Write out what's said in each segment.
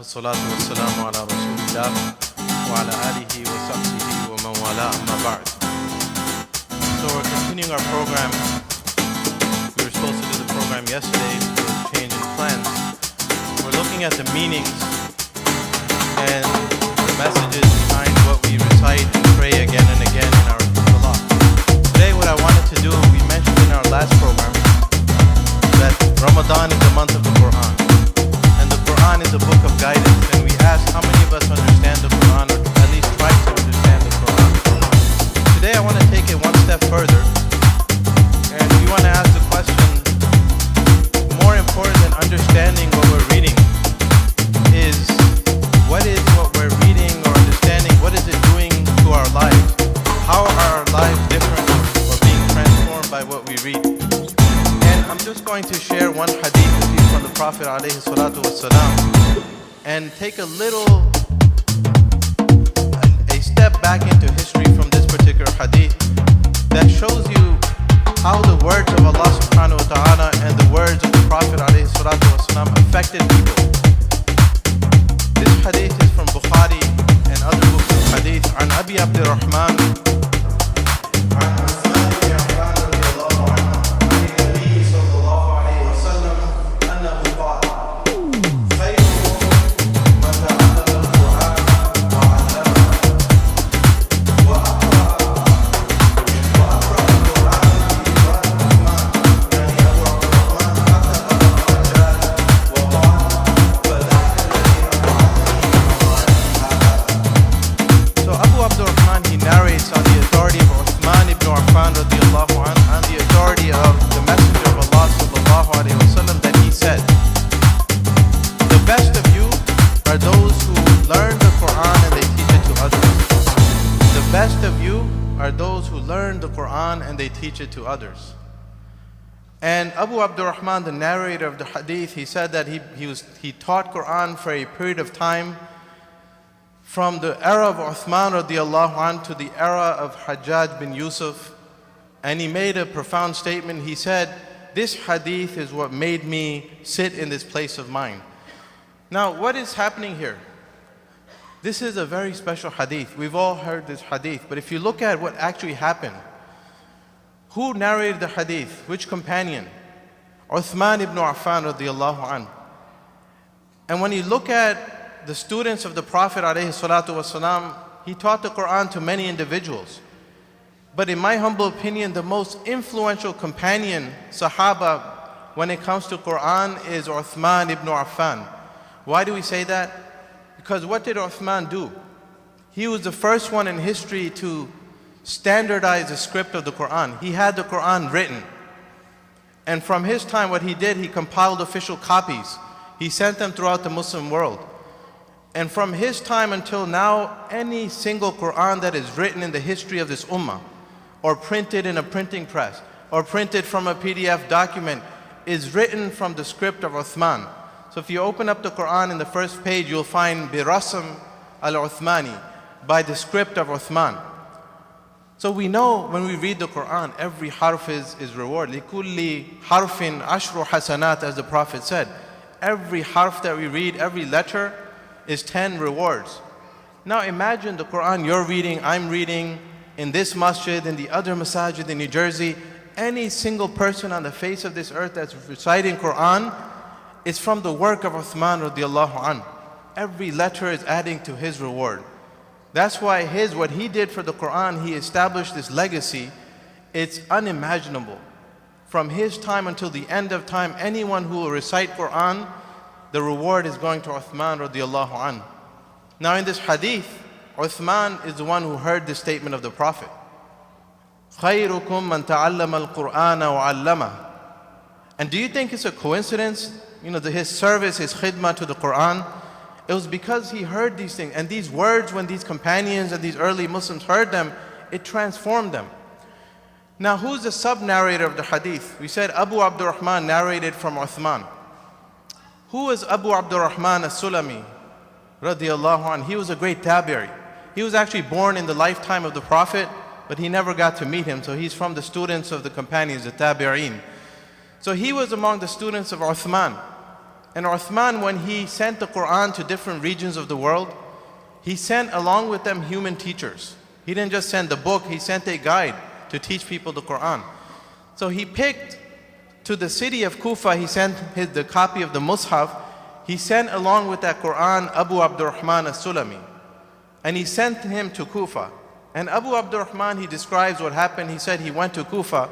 والصلاة والسلام على رسول الله وعلى آله وصحبه ومن والاه أما بعد. So we're continuing our program. We were supposed to do the program yesterday, so there was a change in plans. We're looking at the meanings and the messages behind what we recite and pray again and again in our salah. Today what I wanted to do, we mentioned in our last program that Ramadan is the month of the Quran. Quran is a book of guidance, and we asked how many of us understand the Quran, or at least try to understand the Quran. Today I want to take it one step further, and we want to ask the question, more important than understanding what we're reading is, what is what we're reading or understanding, what is it doing to our lives? How are our lives different or being transformed by what we read? I'm just going to share one hadith with you from the Prophet ﷺ and take a step back into history from this particular hadith that shows you how the words of Allah subhanahu wa ta'ala and the words of the Prophet ﷺ affected people. This hadith is from Bukhari and other books of hadith. An Abi Abdurrahman teach it to others. And Abu Abdurrahman, the narrator of the hadith, he said that he taught Quran for a period of time from the era of Uthman radiallahu anh to the era of Hajjaj bin Yusuf, and he made a profound statement. He said, this hadith is what made me sit in this place of mine. Now what is happening here? This is a very special hadith. We've all heard this hadith, but if you look at what actually happened, who narrated the hadith? Which companion? Uthman ibn Affan radiallahu anh. And when you look at the students of the Prophet ﷺ, he taught the Quran to many individuals. But in my humble opinion, the most influential companion, Sahaba, when it comes to Quran is Uthman ibn Affan. Why do we say that? Because what did Uthman do? He was the first one in history to standardize the script of the Quran. He had the Quran written. And from his time, what he did, he compiled official copies. He sent them throughout the Muslim world. And from his time until now, any single Quran that is written in the history of this ummah, or printed in a printing press, or printed from a PDF document, is written from the script of Uthman. So if you open up the Quran in the first page, you'll find Birasm al-Uthmani, by the script of Uthman. So we know when we read the Quran, every harf is reward. لِكُلِّ حَرْفٍ عَشْرُ حَسَنَاتٍ, as the Prophet said. Every harf that we read, every letter is 10 rewards. Now imagine the Quran you're reading, I'm reading, in this masjid, in the other masajid in New Jersey. Any single person on the face of this earth that's reciting Quran is from the work of Uthman radiallahu anh. Every letter is adding to his reward. That's why what he did for the Quran, he established this legacy. It's unimaginable. From his time until the end of time, anyone who will recite Quran, the reward is going to Uthman radiallahu anh. Now in this hadith, Uthman is the one who heard this statement of the Prophet. خَيْرُكُمْ مَنْ تَعَلَّمَ الْقُرْآنَ وَعَلَّمَهُ. And do you think it's a coincidence? His service, his khidmah to the Quran. It was because he heard these things, and these words, when these companions and these early Muslims heard them, it transformed them. Now who's the sub-narrator of the hadith? We said Abu Abdurrahman narrated from Uthman. Who is Abu Abdurrahman as-Sulami radiallahu anh? He was a great tabi'i. He was actually born in the lifetime of the Prophet, but he never got to meet him, so he's from the students of the companions, the tabi'in. So he was among the students of Uthman. And Uthman, when he sent the Quran to different regions of the world, he sent along with them human teachers. He didn't just send the book, he sent a guide to teach people the Quran. So he picked to the city of Kufa, he sent the copy of the Mus'haf. He sent along with that Quran Abu Abdurrahman as-Sulami. And he sent him to Kufa. And Abu Abdurrahman, he describes what happened. He said he went to Kufa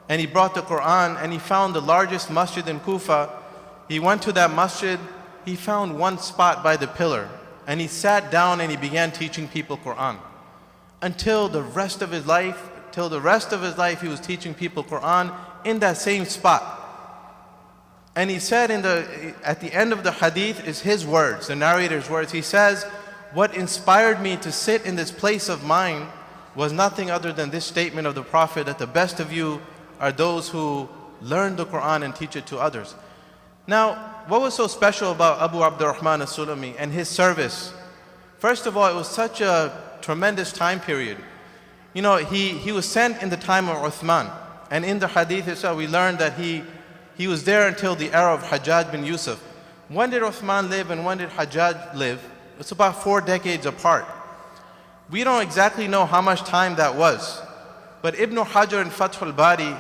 and he brought the Quran and he found the largest masjid in Kufa. He went to that masjid, he found one spot by the pillar and he sat down and he began teaching people Quran. Until the rest of his life, he was teaching people Quran in that same spot. And he said at the end of the hadith is his words, the narrator's words. He says, what inspired me to sit in this place of mine was nothing other than this statement of the Prophet that the best of you are those who learn the Quran and teach it to others. Now, what was so special about Abu Abdurrahman as-Sulami and his service? First of all, it was such a tremendous time period. You know, he was sent in the time of Uthman. And in the hadith itself, we learned that he was there until the era of Hajjaj bin Yusuf. When did Uthman live and when did Hajjaj live? It's about 4 decades apart. We don't exactly know how much time that was. But Ibn Hajar in Fath al-Bari,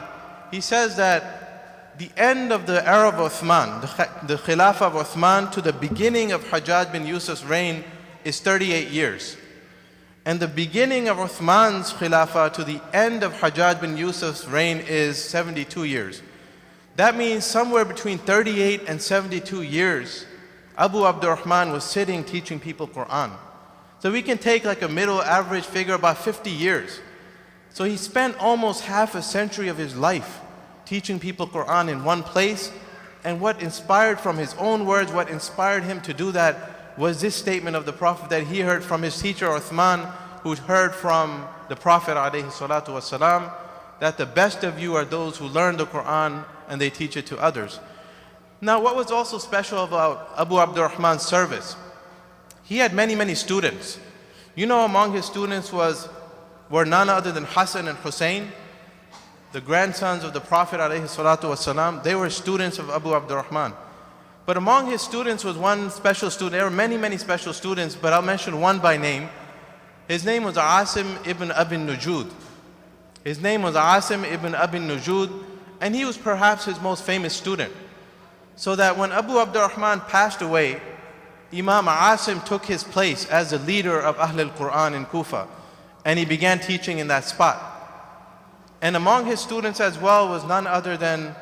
he says that the end of the era of Uthman, the Khilafah of Uthman to the beginning of Hajjaj bin Yusuf's reign is 38 years. And the beginning of Uthman's Khilafah to the end of Hajjaj bin Yusuf's reign is 72 years. That means somewhere between 38 and 72 years, Abu Abdurrahman was sitting teaching people Quran. So we can take like a middle average figure, about 50 years. So he spent almost half a century of his life teaching people Quran in one place. And what inspired, from his own words, what inspired him to do that was this statement of the Prophet that he heard from his teacher Uthman, who heard from the Prophet ﷺ, that the best of you are those who learn the Quran and they teach it to others. Now, what was also special about Abu Abdurrahman's service? He had many students. You know, among his students were none other than Hassan and Hussein, the grandsons of the Prophet ﷺ. They were students of Abu Abdurrahman. But among his students was one special student. There were many special students, but I'll mention one by name. His name was Asim ibn Abi Nujud. And he was perhaps his most famous student. So that when Abu Abdurrahman passed away, Imam Asim took his place as the leader of Ahl al-Quran in Kufa. And he began teaching in that spot. And among his students as well was none other than,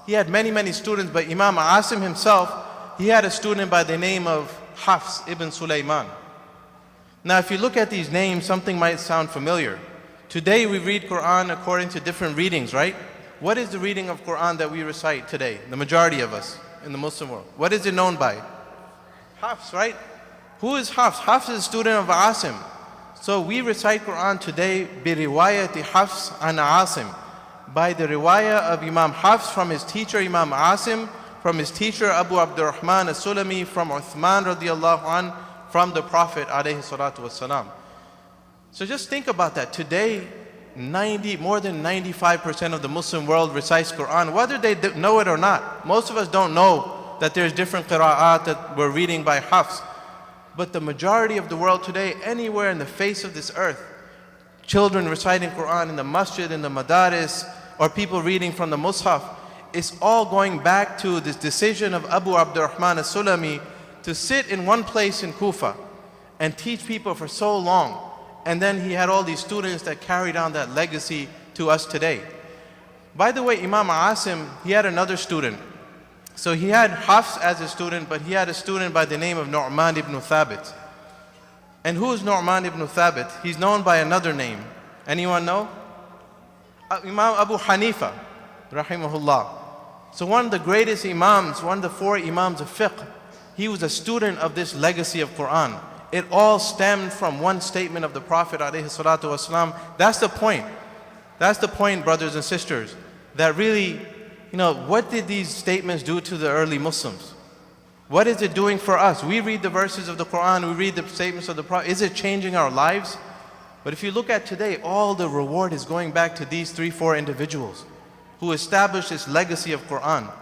he had many students, but Imam Asim himself, he had a student by the name of Hafs ibn Sulaiman. Now, if you look at these names, something might sound familiar. Today we read Quran according to different readings, right? What is the reading of Quran that we recite today, the majority of us in the Muslim world? What is it known by? Hafs, right? Who is Hafs? Hafs is a student of Asim. So we recite Quran today bi-riwayati Hafs an Asim, by the riwayah of Imam Hafs from his teacher Imam Asim, from his teacher Abu Abdurrahman as-Sulami, from Uthman radiallahu anh, from the Prophet alayhi salatu wasalam. So just think about that. Today, more than 95% of the Muslim world recites Quran, whether they know it or not. Most of us don't know that there's different qira'at that we're reading by Hafs. But the majority of the world today, anywhere in the face of this earth, children reciting Quran in the masjid, in the madaris, or people reading from the Mus'haf, it's all going back to this decision of Abu Abdurrahman as-Sulami to sit in one place in Kufa and teach people for so long. And then he had all these students that carried on that legacy to us today. By the way, Imam Asim, he had another student. So he had Hafs as a student, but he had a student by the name of Nu'man ibn Thabit. And who is Nu'man ibn Thabit? He's known by another name. Anyone know? Imam Abu Hanifa, rahimahullah. So one of the greatest imams, one of the 4 imams of fiqh, he was a student of this legacy of Quran. It all stemmed from one statement of the Prophet ﷺ. That's the point. That's the point, brothers and sisters. That really, what did these statements do to the early Muslims? What is it doing for us? We read the verses of the Quran, we read the statements of the Prophet. Is it changing our lives? But if you look at today, all the reward is going back to these 3-4 individuals who established this legacy of Quran.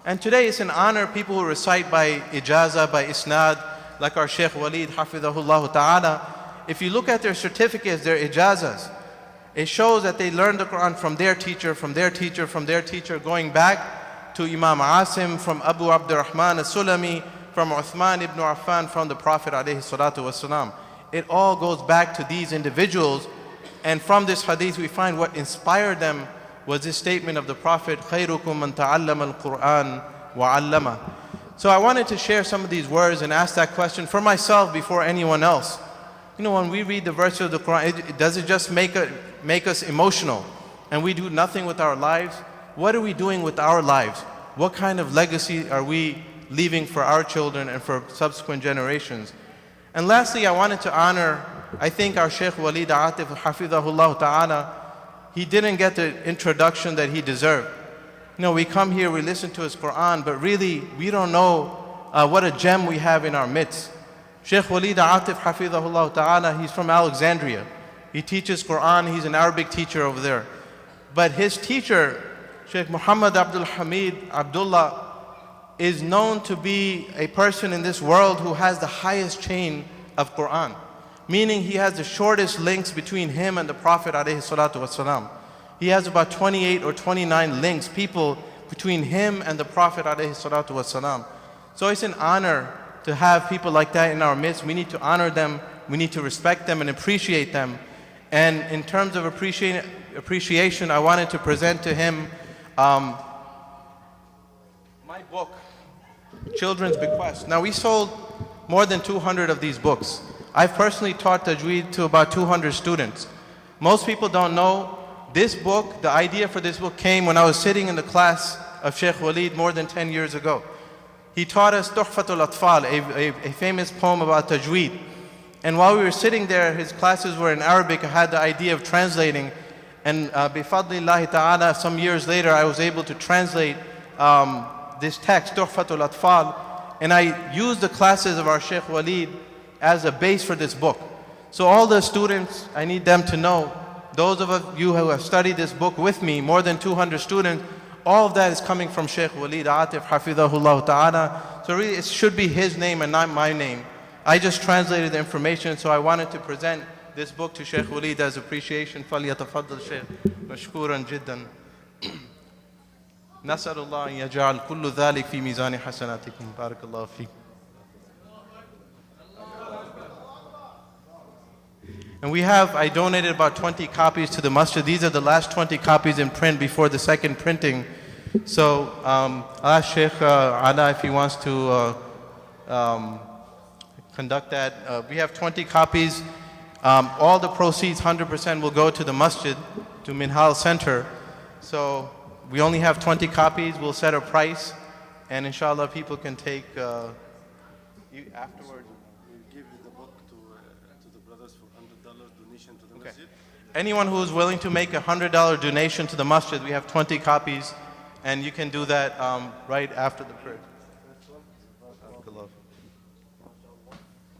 And today it's an honor people who recite by ijaza, by isnad, like our Shaykh Walid, hafidhahullah ta'ala. If you look at their certificates, their ijazas, it shows that they learned the Quran from their teacher, from their teacher, from their teacher, going back to Imam Asim, from Abu Abdurrahman as-Sulami, from Uthman ibn Affan, from the Prophet alayhi salatu wasalam. It all goes back to these individuals. And from this hadith we find what inspired them was this statement of the Prophet, خَيْرُكُمْ مَنْ تَعَلَّمَ الْقُرْآنَ وَعَلَّمَهُ. So I wanted to share some of these words and ask that question for myself before anyone else. You know, when we read the verses of the Quran, does it just make us emotional and we do nothing with our lives? What are we doing with our lives? What kind of legacy are we leaving for our children and for subsequent generations? And lastly, I wanted to honor, I think our Shaykh Walid Atif, hafidhahullah ta'ala, he didn't get the introduction that he deserved. You know, we come here, we listen to his Quran, but really we don't know what a gem we have in our midst. Shaykh Walid Atif, hafidhahullah ta'ala, he's from Alexandria. He teaches Quran, he's an Arabic teacher over there. But his teacher, Shaykh Muhammad Abdul Hamid Abdullah, is known to be a person in this world who has the highest chain of Quran. Meaning he has the shortest links between him and the Prophet alayhi salatu wasalam. He has about 28 or 29 links, people between him and the Prophet alayhi salatu wasalam. So it's an honor to have people like that in our midst. We need to honor them, we need to respect them and appreciate them. And in terms of appreciation, I wanted to present to him my book, Children's Bequest. Now we sold more than 200 of these books. I've personally taught Tajweed to about 200 students. Most people don't know this book, the idea for this book came when I was sitting in the class of Shaykh Walid more than 10 years ago. He taught us Tuhfatul Atfal, a famous poem about Tajweed. And while we were sitting there, his classes were in Arabic. I had the idea of translating. And bifadlillahi ta'ala, some years later, I was able to translate this text, Tuhfatul Atfal. And I used the classes of our Shaykh Walid as a base for this book. So all the students, I need them to know, those of you who have studied this book with me, more than 200 students, all of that is coming from Shaykh Walid Atif, hafidhahullah ta'ala. So really it should be his name and not my name. I just translated the information, so I wanted to present this book to Shaykh Walid as appreciation. فَلْيَتَفَضَّلْ شَيْخ مَشْكُورًا جِدًّا. نسأل الله أن يجعل كل ذلك في ميزان حسناتكم. بارك الله فيكم. And I donated about 20 copies to the masjid. These are the last 20 copies in print before the second printing. So I'll ask Shaykh Ala if he wants to conduct that. We have 20 copies. All the proceeds, 100% will go to the masjid, to Minhal Center. So we only have 20 copies. We'll set a price. And inshallah people can take afterwards. Anyone who is willing to make a $100 donation to the masjid, we have 20 copies, and you can do that right after the prayer.